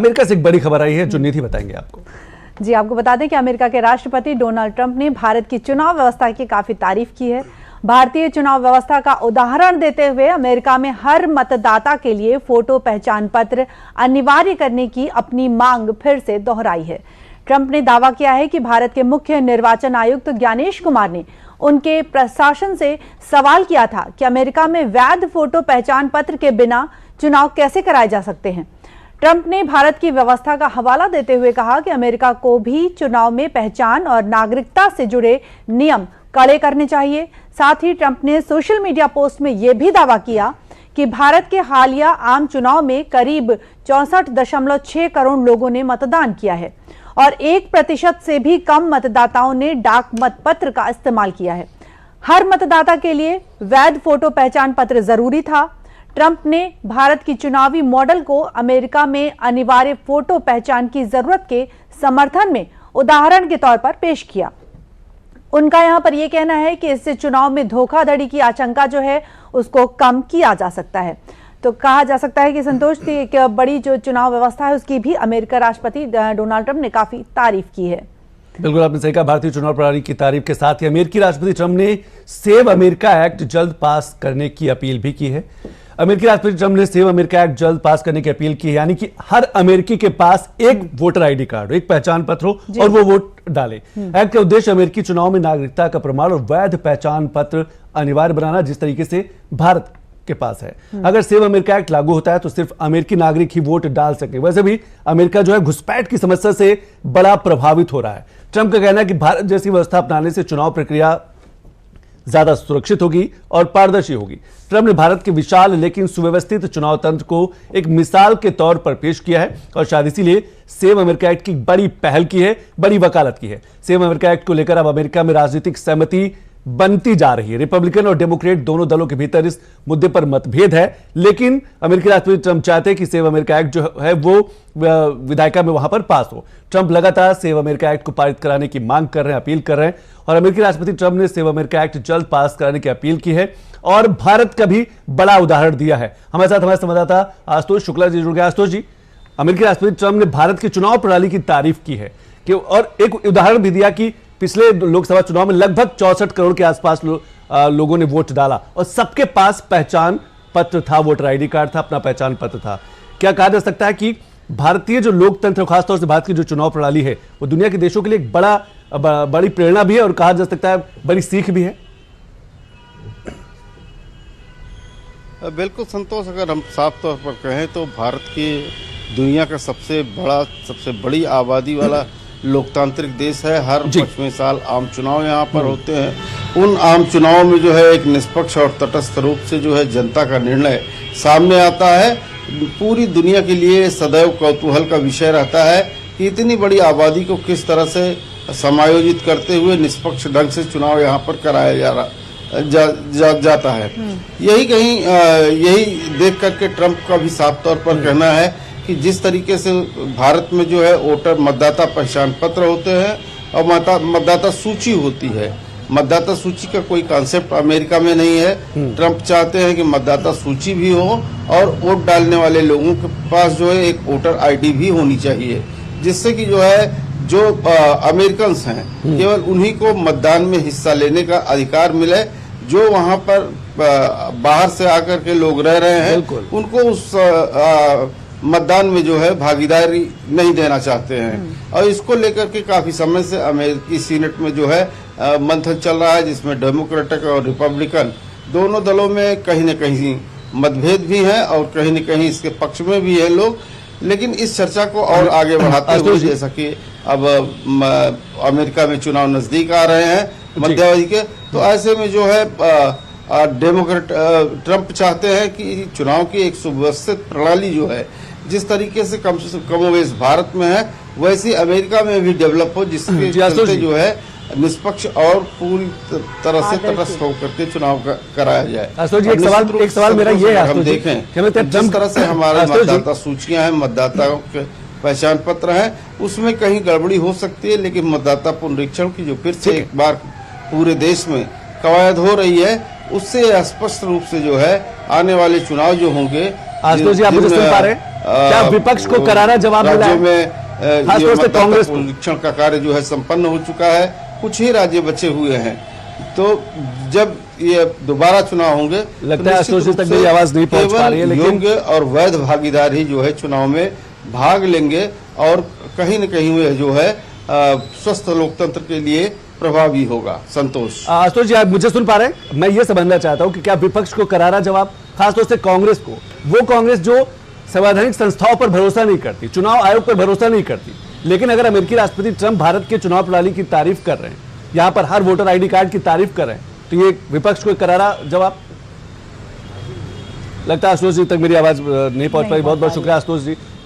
America से एक बड़ी खबर आई है जो निधि बताएंगे आपको। जी, आपको बता दें कि अमेरिका के राष्ट्रपति डोनाल्ड ट्रंप ने भारत की चुनाव व्यवस्था की काफी तारीफ की है। भारतीय चुनाव व्यवस्था का उदाहरण देते हुए अमेरिका में हर मतदाता के लिए फोटो पहचान पत्र अनिवार्य करने की अपनी मांग फिर से दोहराई है। ट्रंप ने दावा किया है कि भारत के मुख्य निर्वाचन आयुक्त ज्ञानेश कुमार ने उनके प्रशासन से सवाल किया था कि अमेरिका में वैध फोटो पहचान पत्र के बिना चुनाव कैसे कराए जा सकते हैं। ट्रंप ने भारत की व्यवस्था का हवाला देते हुए कहा कि अमेरिका को भी चुनाव में पहचान और नागरिकता से जुड़े नियम कड़े करने चाहिए। साथ ही ट्रंप ने सोशल मीडिया पोस्ट में यह भी दावा किया कि भारत के हालिया आम चुनाव में करीब 64.6 करोड़ लोगों ने मतदान किया है और 1% से भी कम मतदाताओं ने डाक मतपत्र का इस्तेमाल किया है। हर मतदाता के लिए वैध फोटो पहचान पत्र जरूरी था। ट्रंप ने भारत की चुनावी मॉडल को अमेरिका में अनिवार्य फोटो पहचान की जरूरत के समर्थन में उदाहरण के तौर पर पेश किया। उनका यहां पर यह कहना है कि इससे चुनाव में धोखाधड़ी की आशंका जो है उसको कम किया जा सकता है। तो कहा जा सकता है कि संतोष की एक बड़ी जो चुनाव व्यवस्था है उसकी भी अमेरिका राष्ट्रपति डोनाल्ड ट्रंप ने काफी तारीफ की है। बिल्कुल आपने सही कहा। भारतीय चुनाव प्रणाली की तारीफ के साथ ही अमेरिकी राष्ट्रपति ट्रंप ने सेव अमेरिका एक्ट जल्द पास करने की अपील भी की है। अमेरिकी राष्ट्रपति ट्रंप ने सेव अमेरिका एक्ट जल्द पास करने की अपील की है, यानी कि हर अमेरिकी के पास एक वोटर आईडी कार्ड हो, एक पहचान पत्र हो और वो वोट डाले। एक्ट का उद्देश्य अमेरिकी चुनाव में नागरिकता का प्रमाण और वैध पहचान पत्र अनिवार्य बनाना, जिस तरीके से भारत के पास है। अगर सेव अमेरिका एक्ट लागू होता है तो सिर्फ अमेरिकी नागरिक ही वोट डाल सके। वैसे भी अमेरिका जो है घुसपैठ की समस्या से बड़ा प्रभावित हो रहा है। ट्रंप का कहना है कि भारत जैसी व्यवस्था अपनाने से चुनाव प्रक्रिया ज्यादा सुरक्षित होगी और पारदर्शी होगी। ट्रंप ने भारत के विशाल लेकिन सुव्यवस्थित चुनाव तंत्र को एक मिसाल के तौर पर पेश किया है और शायद इसीलिए सेव अमेरिका एक्ट की बड़ी पहल की है, बड़ी वकालत की है। सेव अमेरिका एक्ट को लेकर अब अमेरिका में राजनीतिक सहमति बनती जा रही है। रिपब्लिकन और डेमोक्रेट दोनों दलों के भीतर इस मुद्दे पर मतभेद है, लेकिन अमेरिकी राष्ट्रपति ट्रंप चाहते हैं कि सेव अमेरिका एक्ट जो है वो विधायिका में वहां पर पास हो। ट्रंप लगातार सेव अमेरिका एक्ट को पारित कराने की मांग कर रहे हैं, अपील कर रहे हैं और अमेरिकी राष्ट्रपति ट्रंप ने सेव अमेरिका एक्ट जल्द पास कराने की अपील की है और भारत का भी बड़ा उदाहरण दिया है। हमारे साथ हमारे संवाददाता आशुतोष शुक्ला जी जुड़ गए। आशुतोष जी, अमेरिकी राष्ट्रपति ट्रंप ने भारत की चुनाव प्रणाली की तारीफ की है कि और एक उदाहरण भी दिया कि पिछले लोकसभा चुनाव में लगभग 64 करोड़ के आसपास लोगों ने वोट डाला और सबके पास पहचान पत्र था, वोटर आईडी कार्ड था, अपना पहचान पत्र था। क्या कहा जा सकता है कि भारतीय जो लोकतंत्र, खासतौर से भारत की जो चुनाव प्रणाली है वो दुनिया के देशों के लिए एक बड़ी प्रेरणा भी है और कहा जा सकता है बड़ी सीख भी है? बिल्कुल संतोष, अगर हम साफ तौर पर कहें तो भारत की दुनिया का सबसे बड़ी आबादी वाला लोकतांत्रिक देश है। हर 5वें साल आम चुनाव यहाँ पर होते हैं। उन आम चुनावों में जो है एक निष्पक्ष और तटस्थ रूप से जो है जनता का निर्णय सामने आता है। पूरी दुनिया के लिए सदैव कौतूहल का विषय रहता है कि इतनी बड़ी आबादी को किस तरह से समायोजित करते हुए निष्पक्ष ढंग से चुनाव यहाँ पर कराया जाता है। यही देख करके ट्रंप का भी साफ तौर पर कहना है कि जिस तरीके से भारत में जो है वोटर मतदाता पहचान पत्र होते हैं और मतदाता सूची होती है। मतदाता सूची का कोई कॉन्सेप्ट अमेरिका में नहीं है। ट्रंप चाहते हैं कि मतदाता सूची भी हो और वोट डालने वाले लोगों के पास जो है एक वोटर आईडी भी होनी चाहिए, जिससे कि जो है जो अमेरिकन्स हैं केवल उन्हीं को मतदान में हिस्सा लेने का अधिकार मिले। जो वहां पर बाहर से आकर के लोग रह रहे हैं उनको उस मतदान में जो है भागीदारी नहीं देना चाहते हैं और इसको लेकर के काफी समय से अमेरिकी सीनेट में जो है मंथन चल रहा है, जिसमें डेमोक्रेटिक और रिपब्लिकन दोनों दलों में कहीं न कहीं मतभेद भी हैं और कहीं न कहीं इसके पक्ष में भी है लोग। लेकिन इस चर्चा को और आगे बढ़ाते हुए, जैसा कि अब अमेरिका में चुनाव नजदीक आ रहे हैं मध्यावधि के, तो ऐसे में जो है डेमोक्रेट ट्रंप चाहते हैं कि चुनाव की एक सुव्यवस्थित प्रणाली जो है जिस तरीके से कमोवेश भारत में है वैसी अमेरिका में भी डेवलप हो, जिसके चलते जो है निष्पक्ष और पूरी तरह से तटस्थ होकर के चुनाव कराया जाए। एक सवाल मेरा ये है, हम देखें जिस तरह से हमारे मतदाता सूचियां हैं, मतदाताओं के पहचान पत्र हैं, उसमें कहीं गड़बड़ी हो सकती है, लेकिन मतदाता पुनरीक्षण की जो फिर से एक बार पूरे देश में कवायद हो रही है, उससे स्पष्ट रूप से जो है आने वाले चुनाव जो होंगे। आशुतोष जी, आप मुझे सुन पा रहे हैं? क्या विपक्ष को करारा जवाब मिला राज्यों है? में खासतौर से कांग्रेस को। पुनरीक्षण का कार्य जो है संपन्न हो चुका है, कुछ ही राज्य बचे हुए हैं। तो जब ये दोबारा चुनाव होंगे लगता है आशुतोष जी तक मेरी आवाज नहीं पहुंच पा रही है, लेकिन योग्य और वैध भागीदार ही जो है चुनाव में भाग लेंगे और कहीं न कहीं वे जो है स्वस्थ लोकतंत्र के लिए प्रभावी होगा। संतोष। आशुतोष जी, आप मुझे सुन पा रहे हैं? मैं ये समझना चाहता हूं कि क्या विपक्ष को करारा जवाब, खासतौर से कांग्रेस को, वो कांग्रेस जो संवैधानिक संस्थाओं पर भरोसा नहीं करती, चुनाव आयोग पर भरोसा नहीं करती, लेकिन अगर अमेरिकी राष्ट्रपति ट्रंप भारत के चुनाव प्रणाली की तारीफ कर रहे हैं, यहां पर हर वोटर आईडी कार्ड की तारीफ कर रहे हैं, तो ये विपक्ष को करारा जवाब लगता है? आशुतोष जी तक मेरी आवाज नहीं पहुंच पाई। बहुत बहुत शुक्रिया आशुतोष जी।